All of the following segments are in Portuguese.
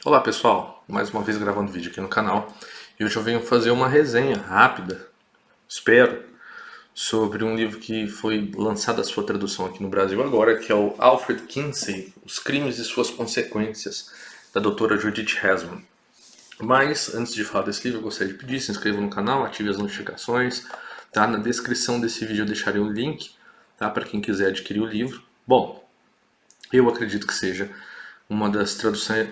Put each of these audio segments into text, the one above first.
Olá pessoal, mais uma vez gravando vídeo aqui no canal e hoje eu venho fazer uma resenha rápida, espero, sobre um livro que foi lançado a sua tradução aqui no Brasil agora, que é o Alfred Kinsey, Os Crimes e Suas Consequências, da doutora Judith Herzmann. Mas, antes de falar desse livro, eu gostaria de pedir, se inscreva no canal, ative as notificações, tá? Na descrição desse vídeo eu deixarei o link, tá? Para quem quiser adquirir o livro. Bom, eu acredito que seja uma das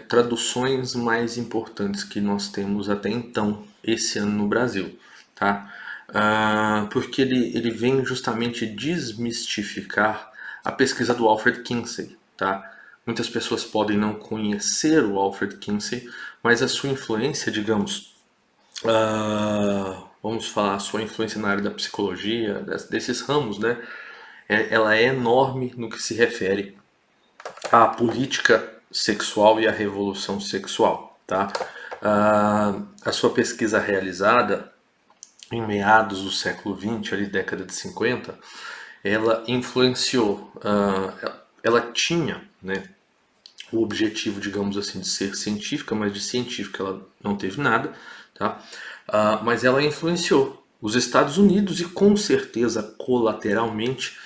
traduções mais importantes que nós temos até então, esse ano no Brasil, tá? Porque ele vem justamente desmistificar a pesquisa do Alfred Kinsey, tá? Muitas pessoas podem não conhecer o Alfred Kinsey, mas a sua influência, digamos, vamos falar, a sua influência na área da psicologia, desses ramos, né? Ela é enorme no que se refere à política sexual e à revolução sexual, tá? A sua pesquisa realizada em meados do século XX, ali década de 50, ela influenciou, ela tinha, né, o objetivo, digamos assim, de ser científica, mas de científica ela não teve nada, tá? Mas ela influenciou os Estados Unidos e com certeza colateralmente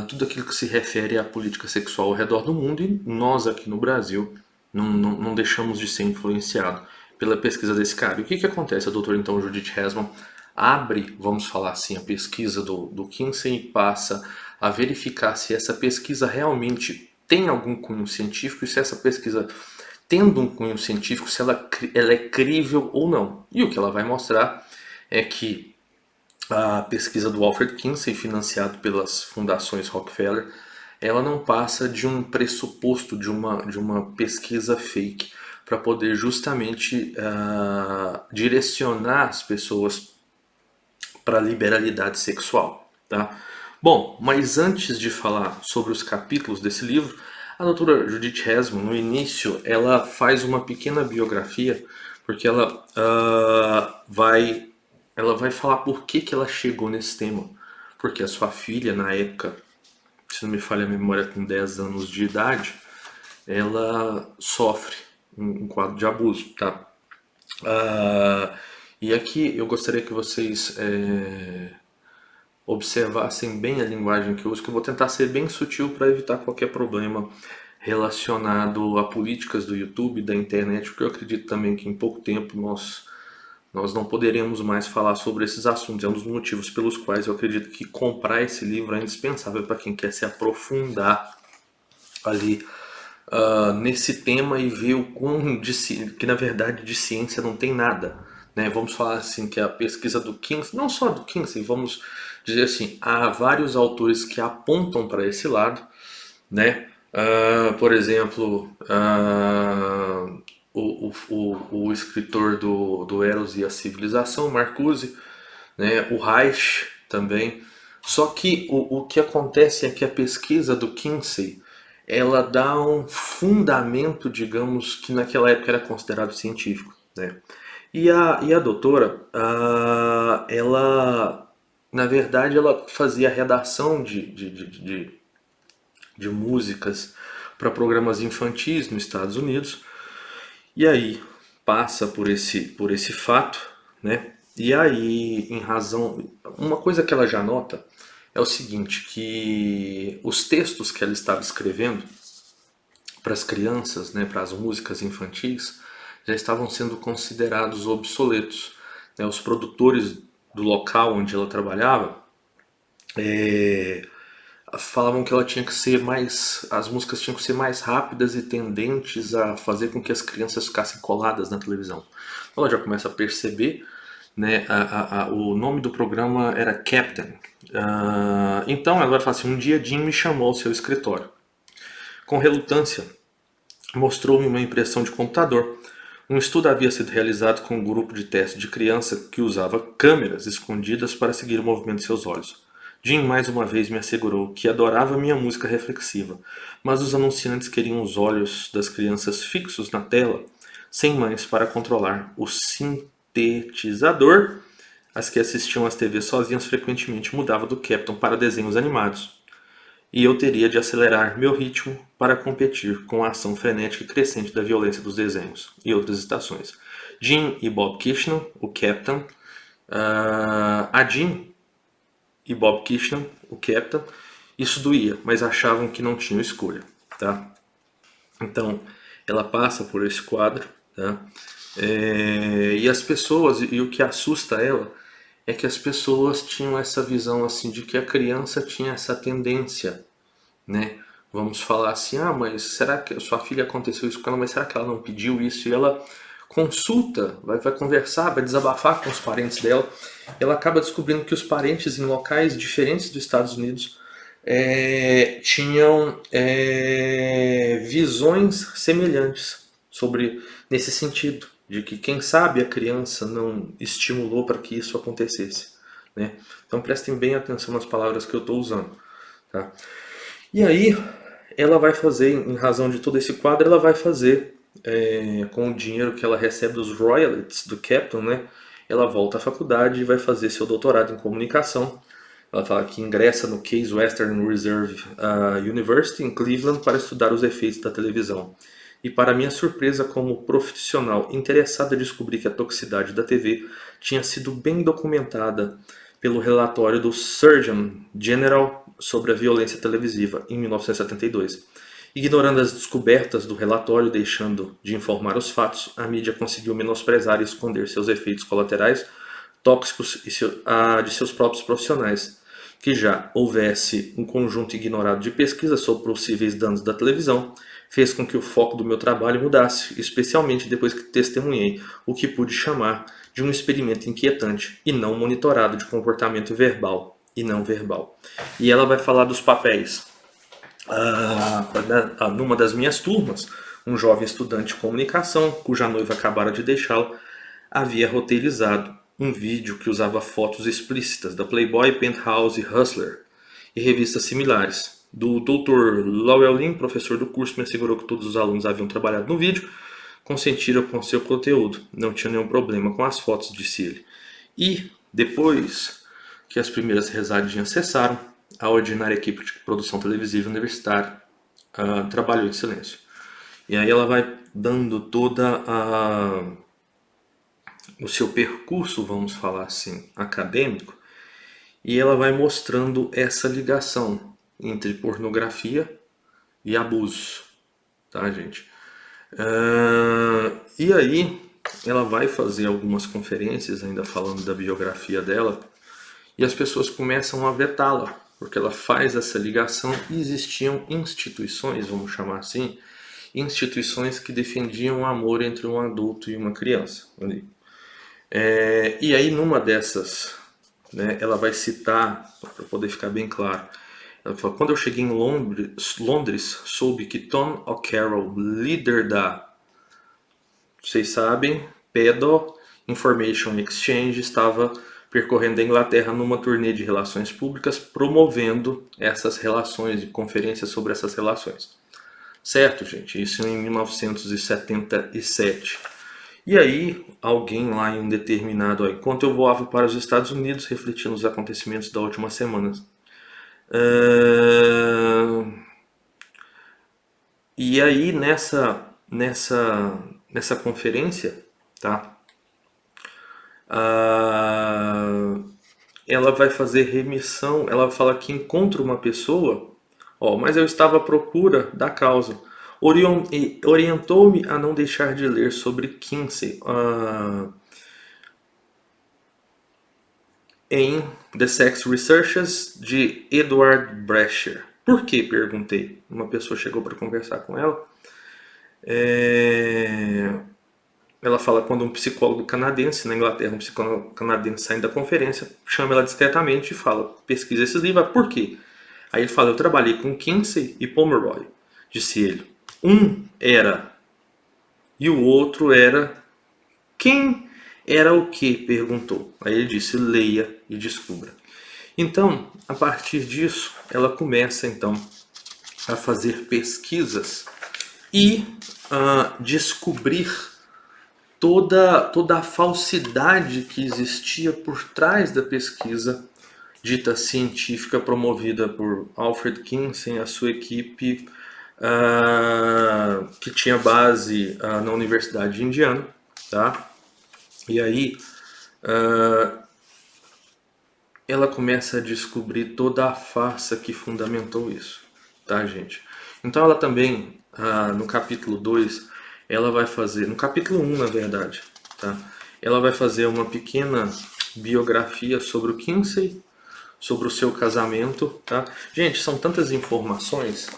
tudo aquilo que se refere à política sexual ao redor do mundo, e nós aqui no Brasil não deixamos de ser influenciado pela pesquisa desse cara. E o que acontece? A doutora então Judith Herzmann abre, vamos falar assim, a pesquisa do Kinsey e passa a verificar se essa pesquisa realmente tem algum cunho científico e se essa pesquisa, tendo um cunho científico, se ela é crível ou não. E o que ela vai mostrar é que a pesquisa do Alfred Kinsey, financiado pelas fundações Rockefeller, ela não passa de um pressuposto de uma pesquisa fake para poder justamente direcionar as pessoas para a liberalidade sexual, tá? Bom, mas antes de falar sobre os capítulos desse livro, a doutora Judith Herzmann, no início, ela faz uma pequena biografia, porque ela vai falar por que ela chegou nesse tema. Porque a sua filha, na época, se não me falha a memória, com 10 anos de idade, ela sofre um quadro de abuso, tá? E aqui eu gostaria que vocês observassem bem a linguagem que eu uso, que eu vou tentar ser bem sutil para evitar qualquer problema relacionado a políticas do YouTube, da internet, porque eu acredito também que em pouco tempo nós não poderemos mais falar sobre esses assuntos. É um dos motivos pelos quais eu acredito que comprar esse livro é indispensável para quem quer se aprofundar ali nesse tema e ver o quão que na verdade de ciência não tem nada. Né? Vamos falar assim que a pesquisa do Kinsey, não só do Kinsey, vamos dizer assim, há vários autores que apontam para esse lado, né? Por exemplo, o escritor do Eros e a Civilização, Marcuse, né? O Reich também. Só que o que acontece é que a pesquisa do Kinsey ela dá um fundamento, digamos, que naquela época era considerado científico, né? E a doutora, ela, na verdade, ela fazia redação de músicas para programas infantis nos Estados Unidos, e aí passa por esse fato, né? E aí, em razão, uma coisa que ela já nota é o seguinte, que os textos que ela estava escrevendo para as crianças, né, para as músicas infantis, já estavam sendo considerados obsoletos. Né? Os produtores do local onde ela trabalhava falavam que ela tinha que ser mais, as músicas tinham que ser mais rápidas e tendentes a fazer com que as crianças ficassem coladas na televisão. Ela já começa a perceber, né, o nome do programa era Captain. Então ela vai falar assim, um dia Jim me chamou ao seu escritório. Com relutância, mostrou-me uma impressão de computador. Um estudo havia sido realizado com um grupo de teste de criança que usava câmeras escondidas para seguir o movimento de seus olhos. Jim mais uma vez me assegurou que adorava minha música reflexiva, mas os anunciantes queriam os olhos das crianças fixos na tela, sem mães para controlar o sintetizador. As que assistiam às TVs sozinhas frequentemente mudavam do Captain para desenhos animados. e eu teria de acelerar meu ritmo para competir com a ação frenética e crescente da violência dos desenhos e outras estações. Jim e Bob Kishner, o Captain, a Jim e Bob Kishner, o Captain, isso doía, mas achavam que não tinham escolha, tá? Então, ela passa por esse quadro, tá? E as pessoas, e o que assusta ela, é que as pessoas tinham essa visão assim de que a criança tinha essa tendência, né? Vamos falar assim, mas será que a sua filha aconteceu isso com ela, mas será que ela não pediu isso? E ela consulta, vai conversar, vai desabafar com os parentes dela. E ela acaba descobrindo que os parentes em locais diferentes dos Estados Unidos tinham visões semelhantes nesse sentido, de que quem sabe a criança não estimulou para que isso acontecesse, né? Então prestem bem atenção nas palavras que eu estou usando, tá? E aí ela vai fazer, em razão de todo esse quadro, ela vai fazer com o dinheiro que ela recebe dos royalties do Captain, né? Ela volta à faculdade e vai fazer seu doutorado em comunicação. Ela fala que ingressa no Case Western Reserve University, em Cleveland, para estudar os efeitos da televisão. E para minha surpresa como profissional interessada, descobri que a toxicidade da TV tinha sido bem documentada pelo relatório do Surgeon General sobre a violência televisiva, em 1972. Ignorando as descobertas do relatório, deixando de informar os fatos, a mídia conseguiu menosprezar e esconder seus efeitos colaterais tóxicos de seus próprios profissionais. Que já houvesse um conjunto ignorado de pesquisas sobre possíveis danos da televisão, fez com que o foco do meu trabalho mudasse, especialmente depois que testemunhei o que pude chamar de um experimento inquietante e não monitorado de comportamento verbal e não verbal. E ela vai falar dos papéis. Numa das minhas turmas, um jovem estudante de comunicação, cuja noiva acabara de deixá-lo, havia roteirizado um vídeo que usava fotos explícitas da Playboy, Penthouse, Hustler e revistas similares. Do Dr. Lowell Lin, professor do curso, me assegurou que todos os alunos haviam trabalhado no vídeo, consentiram com seu conteúdo. Não tinha nenhum problema com as fotos, disse ele. E, depois que as primeiras risadinhas cessaram, a ordinária equipe de produção televisiva universitária trabalhou em silêncio. E aí ela vai dando toda o seu percurso, vamos falar assim, acadêmico, e ela vai mostrando essa ligação entre pornografia e abuso, tá, gente? E aí ela vai fazer algumas conferências ainda falando da biografia dela, e as pessoas começam a vetá-la, porque ela faz essa ligação. E existiam instituições, vamos chamar assim, instituições que defendiam o amor entre um adulto e uma criança. E aí numa dessas, né, ela vai citar, para poder ficar bem claro, ela fala: quando eu cheguei em Londres, soube que Tom O'Carroll, líder da, vocês sabem, Pedo Information Exchange, estava percorrendo a Inglaterra numa turnê de relações públicas, promovendo essas relações e conferências sobre essas relações. Certo, gente? Isso em 1977. E aí, alguém lá em um determinado... enquanto eu voava para os Estados Unidos, refletindo os acontecimentos da última semana. E aí, nessa conferência, tá? Ela vai fazer remissão, ela fala que encontra uma pessoa, mas eu estava à procura da causa. Orientou-me a não deixar de ler sobre Kinsey em The Sex Researchers, de Edward Brasher. Por que? Perguntei. Uma pessoa chegou para conversar com ela. Ela fala quando um psicólogo canadense, na Inglaterra, um psicólogo canadense sai da conferência, chama ela discretamente e fala: pesquisa esses livros. Por quê? Aí ele fala: eu trabalhei com Kinsey e Pomeroy, disse ele. Um era e o outro era. Quem era o que? Perguntou. Aí ele disse: leia e descubra. Então, a partir disso, ela começa então a fazer pesquisas e descobrir toda a falsidade que existia por trás da pesquisa dita científica promovida por Alfred Kinsey e a sua equipe, que tinha base na Universidade de Indiana, tá? E aí ela começa a descobrir toda a farsa que fundamentou isso, tá, gente? Então ela também, no capítulo 2, ela vai fazer, no capítulo 1, na verdade, tá? Ela vai fazer uma pequena biografia sobre o Kinsey, sobre o seu casamento, tá? Gente, são tantas informações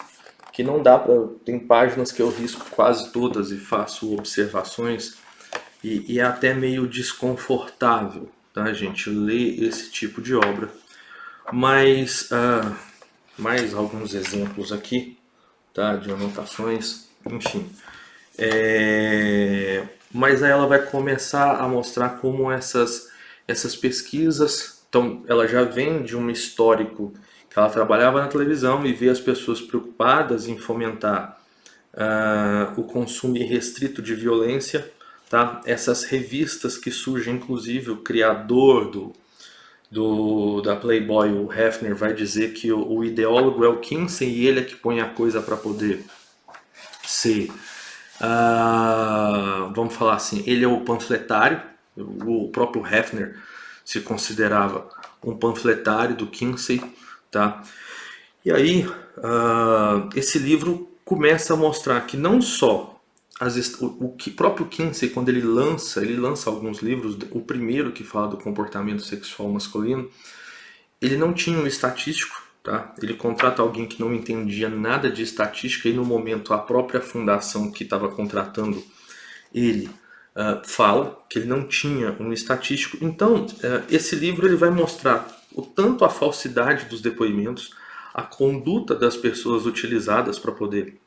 que não dá para... Tem páginas que eu risco quase todas e faço observações e é até meio desconfortável, tá, gente, ler esse tipo de obra. Mas, mais alguns exemplos aqui, tá, de anotações, enfim. Mas aí ela vai começar a mostrar como essas pesquisas, então ela já vem de um histórico que ela trabalhava na televisão e vê as pessoas preocupadas em fomentar o consumo irrestrito de violência, tá? Essas revistas que surgem, inclusive o criador da Playboy, o Hefner, vai dizer que o ideólogo é o Kinsey e ele é que põe a coisa para poder ser, vamos falar assim, ele é o panfletário. O próprio Hefner se considerava um panfletário do Kinsey, tá? E aí esse livro começa a mostrar que não só o que próprio Kinsey, quando ele lança alguns livros, o primeiro que fala do comportamento sexual masculino, ele não tinha um estatístico, tá? Ele contrata alguém que não entendia nada de estatística e no momento a própria fundação que estava contratando ele fala que ele não tinha um estatístico. Então, esse livro ele vai mostrar o tanto a falsidade dos depoimentos, a conduta das pessoas utilizadas para poder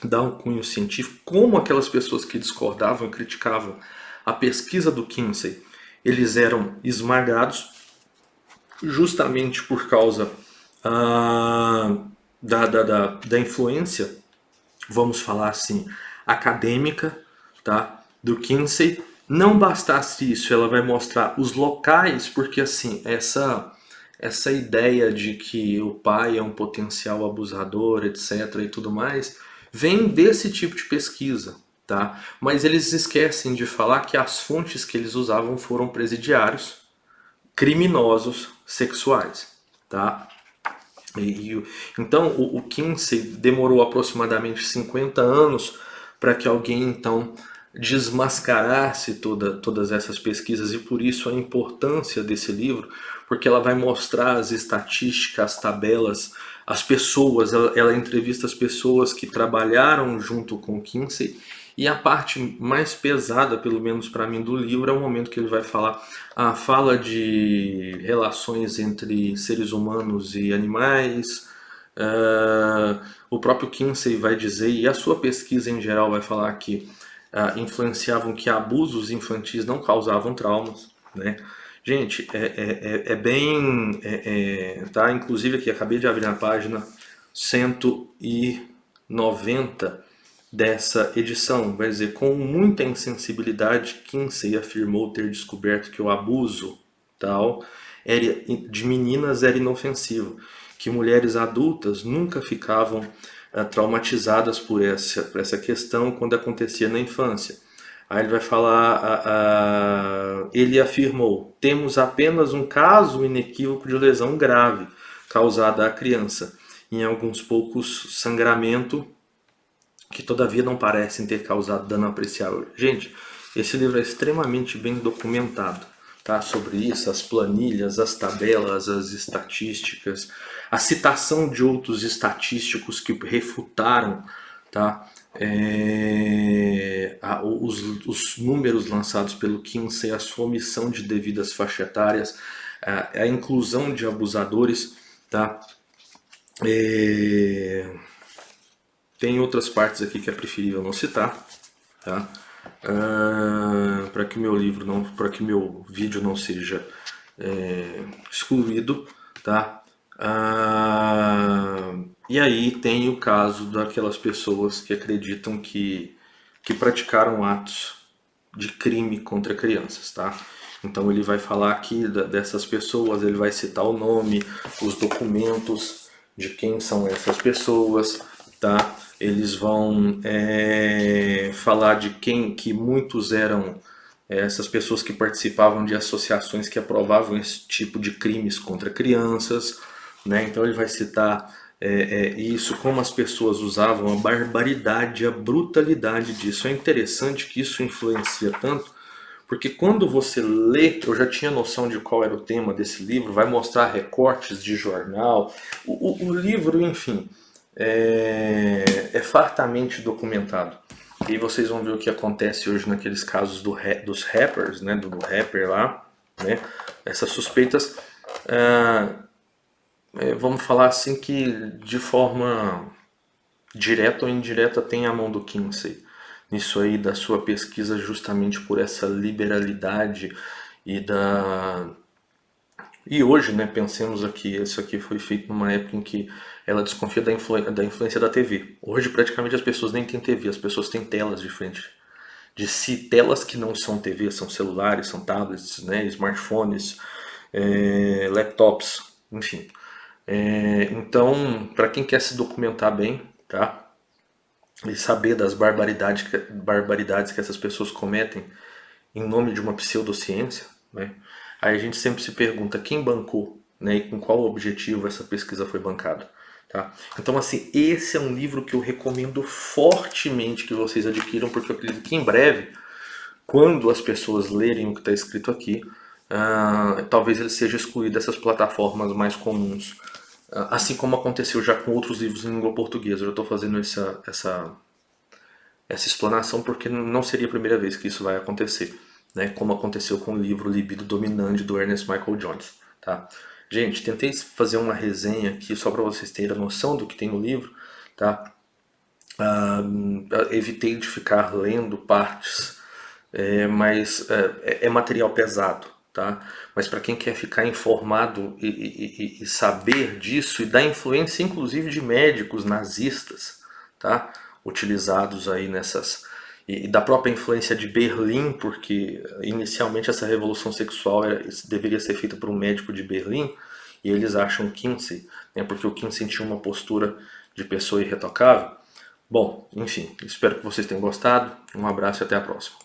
dar um cunho científico, como aquelas pessoas que discordavam e criticavam a pesquisa do Kinsey, eles eram esmagados justamente por causa da influência, vamos falar assim, acadêmica, tá, do Kinsey. Não bastasse isso, ela vai mostrar os locais, porque assim, essa ideia de que o pai é um potencial abusador, etc. e tudo mais, vem desse tipo de pesquisa, tá? Mas eles esquecem de falar que as fontes que eles usavam foram presidiários, criminosos sexuais, tá? Então o Kinsey demorou aproximadamente 50 anos para que alguém então desmascarasse todas essas pesquisas, e por isso a importância desse livro, porque ela vai mostrar as estatísticas, as tabelas, as pessoas, ela entrevista as pessoas que trabalharam junto com o Kinsey, e a parte mais pesada, pelo menos para mim, do livro é o momento que ele vai falar, fala de relações entre seres humanos e animais. O próprio Kinsey vai dizer, e a sua pesquisa em geral vai falar que influenciavam que abusos infantis não causavam traumas, né? Gente, é bem... tá? Inclusive aqui, acabei de abrir na página 190 dessa edição. Vai dizer, com muita insensibilidade, Kinsey afirmou ter descoberto que o abuso tal de meninas era inofensivo, que mulheres adultas nunca ficavam traumatizadas por essa questão quando acontecia na infância. Aí ele vai falar, ele afirmou, temos apenas um caso inequívoco de lesão grave causada à criança, em alguns poucos sangramento, que todavia não parecem ter causado dano apreciável. Gente, esse livro é extremamente bem documentado, tá? Sobre isso, as planilhas, as tabelas, as estatísticas, a citação de outros estatísticos que refutaram, tá? Os números lançados pelo Kinsey, a sua omissão de devidas faixas etárias, a inclusão de abusadores, tá? Tem outras partes aqui que é preferível não citar, tá? Para que meu livro não, para que meu vídeo não seja excluído, tá? E aí tem o caso daquelas pessoas que acreditam que praticaram atos de crime contra crianças, tá? Então ele vai falar aqui dessas pessoas, ele vai citar o nome, os documentos de quem são essas pessoas, tá? Eles vão falar de quem que muitos eram essas pessoas que participavam de associações que aprovavam esse tipo de crimes contra crianças, né? Então ele vai citar isso, como as pessoas usavam, a barbaridade, a brutalidade disso. É interessante que isso influencia tanto, porque quando você lê, eu já tinha noção de qual era o tema desse livro, vai mostrar recortes de jornal, o livro, enfim, é fartamente documentado. E aí vocês vão ver o que acontece hoje naqueles casos dos rappers, né, do rapper lá, né, essas suspeitas, vamos falar assim que de forma direta ou indireta tem a mão do Kinsey nisso aí da sua pesquisa, justamente por essa liberalidade e hoje, né, pensemos aqui, isso aqui foi feito numa época em que ela desconfia da influência da TV. Hoje praticamente as pessoas nem têm TV, as pessoas têm telas de frente de si, telas que não são TV, são celulares, são tablets, né, smartphones, laptops, enfim. Então, para quem quer se documentar bem, tá? E saber das barbaridades que essas pessoas cometem em nome de uma pseudociência, né? Aí a gente sempre se pergunta quem bancou, né? E com qual objetivo essa pesquisa foi bancada, tá? Então, assim, esse é um livro que eu recomendo fortemente que vocês adquiram, porque eu acredito que em breve, quando as pessoas lerem o que está escrito aqui, talvez ele seja excluído dessas plataformas mais comuns. Assim como aconteceu já com outros livros em língua portuguesa. Eu estou fazendo essa explanação porque não seria a primeira vez que isso vai acontecer, né? Como aconteceu com o livro Libido Dominante do Ernest Michael Jones, tá? Gente, tentei fazer uma resenha aqui só para vocês terem a noção do que tem no livro, tá? Evitei de ficar lendo partes, mas é material pesado, tá? Mas para quem quer ficar informado e saber disso e da influência inclusive de médicos nazistas, tá? Utilizados aí nessas e da própria influência de Berlim, porque inicialmente essa revolução sexual deveria ser feita por um médico de Berlim e eles acham Kinsey, né? Porque o Kinsey tinha uma postura de pessoa irretocável. Bom, enfim, espero que vocês tenham gostado. Um abraço e até a próxima.